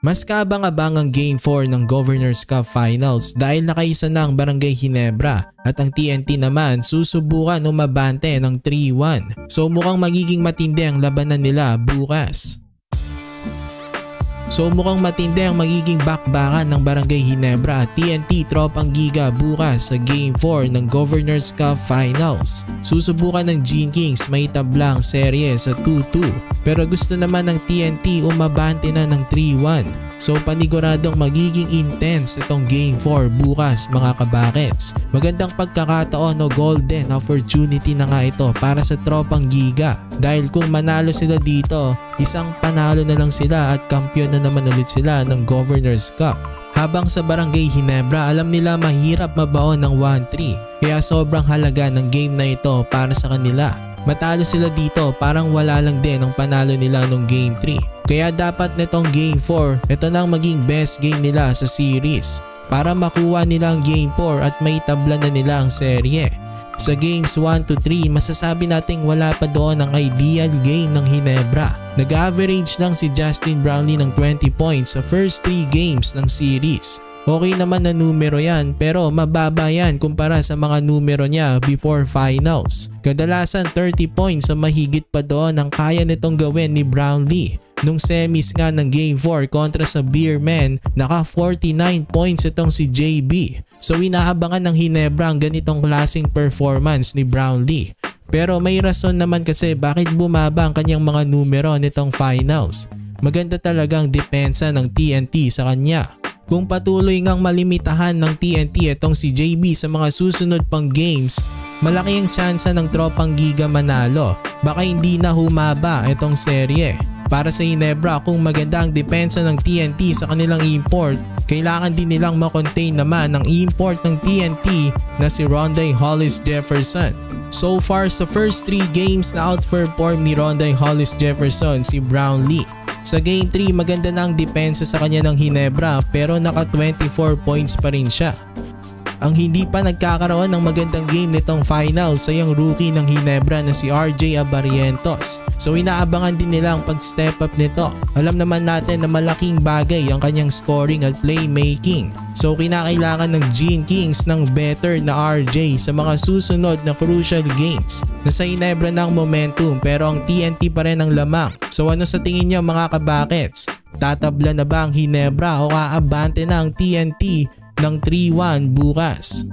Mas kaabang-abang ang Game 4 ng Governors Cup Finals dahil nakaisa na ang Barangay Ginebra at ang TNT naman susubukan umabante ng 3-1. So mukhang magiging matindi ang labanan nila bukas. So mukhang matindi ang magiging bakbakan ng Barangay Ginebra at TNT Tropang Giga bukas sa Game 4 ng Governors Cup Finals. Susubukan ng Gene Kings may tablang serye sa 2-2 pero gusto naman ng TNT umabante na ng 3-1. So paniguradong magiging intense itong Game 4 bukas mga kabakets. Magandang pagkakataon o golden opportunity na nga ito para sa Tropang Giga. Dahil kung manalo sila dito, isang panalo na lang sila at kampiyon na naman ulit sila ng Governors Cup. Habang sa Barangay Ginebra, alam nila mahirap mabaon ng 1-3 kaya sobrang halaga ng game na ito para sa kanila. Matalo sila dito parang wala lang din ang panalo nila nung Game 3. Kaya dapat netong Game 4, ito na ang maging best game nila sa series para makuha nila ang Game 4 at may tabla na nila ang serye. Sa Games 1 to 3, masasabi nating wala pa doon ang ideal game ng Ginebra. Nag-average lang si Justin Brownlee ng 20 points sa first 3 games ng series. Okay naman na numero yan pero mababa yan kumpara sa mga numero niya before finals. Kadalasan 30 points o mahigit pa doon ang kaya nitong gawin ni Brownlee. Nung semis nga ng Game 4 kontra sa Beermen, naka 49 points itong si JB. So inaabangan ng Ginebra ang ganitong klaseng performance ni Brownlee. Pero may rason naman kasi bakit bumaba ang kanyang mga numero nitong finals. Maganda talagang depensa ng TNT sa kanya. Kung patuloy ngang malimitahan ng TNT itong si JB sa mga susunod pang games, malaki ang tsansa ng Tropang Giga manalo. Baka hindi na humaba itong serye. Para sa Ginebra, kung maganda ang depensa ng TNT sa kanilang import, kailangan din nilang makontain naman ang import ng TNT na si Rondae Hollis Jefferson. So far sa first 3 games na outperform ni Rondae Hollis Jefferson si Brownlee. Sa Game 3 maganda na ang depensa sa kanya ng Ginebra pero naka 24 points pa rin siya. Ang hindi pa nagkakaroon ng magandang game nitong finals ay ang rookie ng Ginebra na si RJ Abarientos. So inaabangan din nila ang pag-step up nito. Alam naman natin na malaking bagay ang kanyang scoring at playmaking. So kinakailangan ng Gene Kings ng better na RJ sa mga susunod na crucial games. Nasa Ginebra na ang momentum pero ang TNT pa rin ang lamang. So ano sa tingin niyo mga kabakets? Tatabla na ba ang Ginebra o aabante na ang TNT ng 3-1 bukas?